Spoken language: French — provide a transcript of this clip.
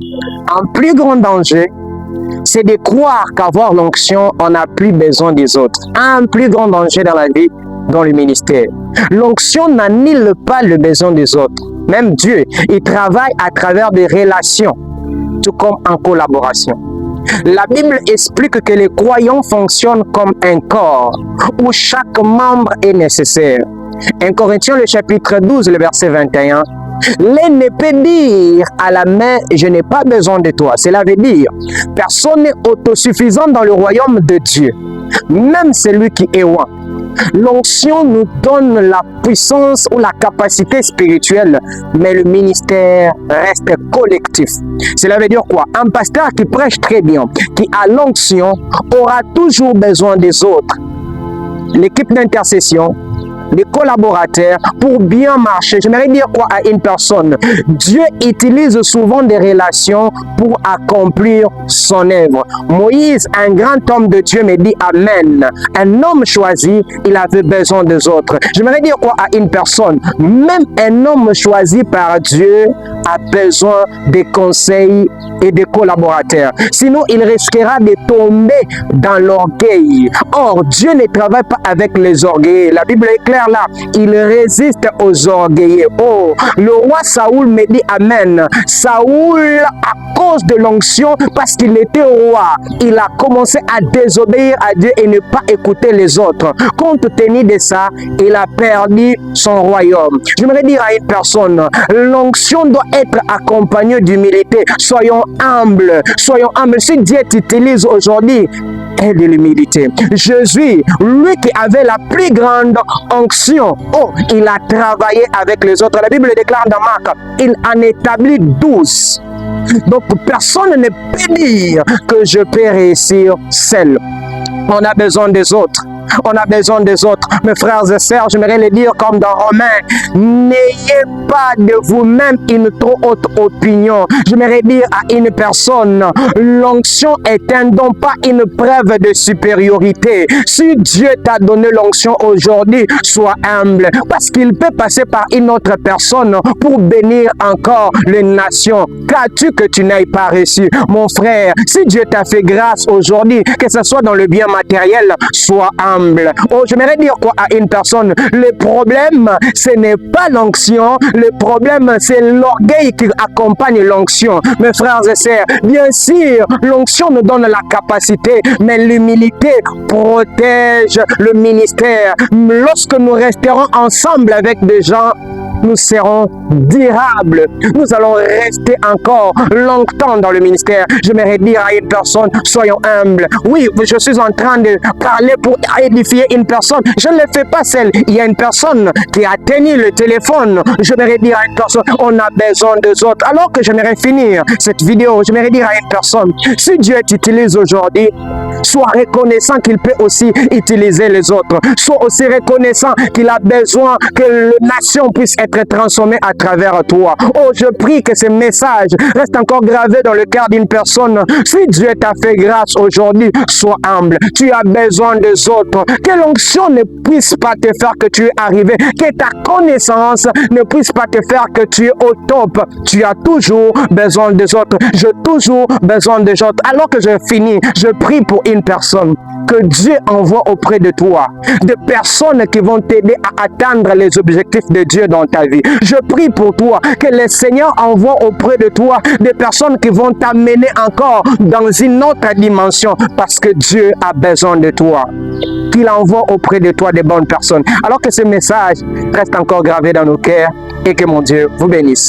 Un plus grand danger, c'est de croire qu'avoir l'onction, on n'a plus besoin des autres. Un plus grand danger dans la vie, dans le ministère. L'onction n'annule pas le besoin des autres. Même Dieu, il travaille à travers des relations, tout comme en collaboration. La Bible explique que les croyants fonctionnent comme un corps où chaque membre est nécessaire. 1 Corinthiens, le chapitre 12, le verset 21. L'un ne peut dire à la main, je n'ai pas besoin de toi. Cela veut dire, personne n'est autosuffisant dans le royaume de Dieu, même celui qui est roi. L'onction nous donne la puissance ou la capacité spirituelle, mais le ministère reste collectif. Cela veut dire quoi? Un pasteur qui prêche très bien, qui a l'onction, aura toujours besoin des autres. L'équipe d'intercession, les collaborateurs pour bien marcher. J'aimerais dire quoi à une personne? Dieu utilise souvent des relations pour accomplir son œuvre. Moïse, un grand homme de Dieu, me dit Amen. Un homme choisi, il avait besoin des autres. J'aimerais dire quoi à une personne? Même un homme choisi par Dieu a besoin des conseils et des collaborateurs. Sinon, il risquera de tomber dans l'orgueil. Or, Dieu ne travaille pas avec les orgueilleux. La Bible est claire là. Il résiste aux orgueilleux. Oh, le roi Saoul me dit Amen. Saoul, à cause de l'onction, parce qu'il était roi, il a commencé à désobéir à Dieu et ne pas écouter les autres. Compte tenu de ça, il a perdu son royaume. J'aimerais dire à une personne, l'onction doit être accompagnée d'humilité. Soyons humbles. Soyons humbles. Si Dieu t'utilise aujourd'hui, et de l'humilité. Jésus, lui qui avait la plus grande onction, oh, il a travaillé avec les autres. La Bible déclare dans Marc, il en établit 12. Donc personne ne peut dire que je peux réussir seul. On a besoin des autres. On a besoin des autres. Mes frères et sœurs, j'aimerais le dire comme dans Romains, n'ayez pas de vous-même une trop haute opinion. J'aimerais dire à une personne, l'onction est un don, pas une preuve de supériorité. Si Dieu t'a donné l'onction aujourd'hui, sois humble, parce qu'il peut passer par une autre personne pour bénir encore les nations. Qu'as-tu que tu n'ailles pas reçu? Mon frère, si Dieu t'a fait grâce aujourd'hui, que ce soit dans le bien matériel, sois humble. Oh, j'aimerais dire quoi à une personne? Le problème, ce n'est pas l'onction. Le problème, c'est l'orgueil qui accompagne l'onction. Mes frères et sœurs, bien sûr, l'onction nous donne la capacité, mais l'humilité protège le ministère. Lorsque nous resterons ensemble avec des gens, nous serons durables. Nous allons rester encore longtemps dans le ministère. J'aimerais dire à une personne, soyons humbles. Oui, je suis en train de parler pour édifier une personne. Je ne le fais pas seul. Il y a une personne qui a tenu le téléphone. J'aimerais dire à une personne, on a besoin des autres. Alors que j'aimerais finir cette vidéo, j'aimerais dire à une personne, si Dieu t'utilise aujourd'hui, sois reconnaissant qu'il peut aussi utiliser les autres. Sois aussi reconnaissant qu'il a besoin que la nation puisse être transformée à travers toi. Oh, je prie que ce message reste encore gravé dans le cœur d'une personne. Si Dieu t'a fait grâce aujourd'hui, sois humble. Tu as besoin des autres. Que l'onction ne puisse pas te faire que tu es arrivé. Que ta connaissance ne puisse pas te faire que tu es au top. Tu as toujours besoin des autres. J'ai toujours besoin des autres. Alors que je finis, je prie pour une personne. Que Dieu envoie auprès de toi des personnes qui vont t'aider à atteindre les objectifs de Dieu dans ta vie. Je prie pour toi que le Seigneur envoie auprès de toi des personnes qui vont t'amener encore dans une autre dimension parce que Dieu a besoin de toi. Qu'il envoie auprès de toi des bonnes personnes. Alors que ce message reste encore gravé dans nos cœurs et que mon Dieu vous bénisse.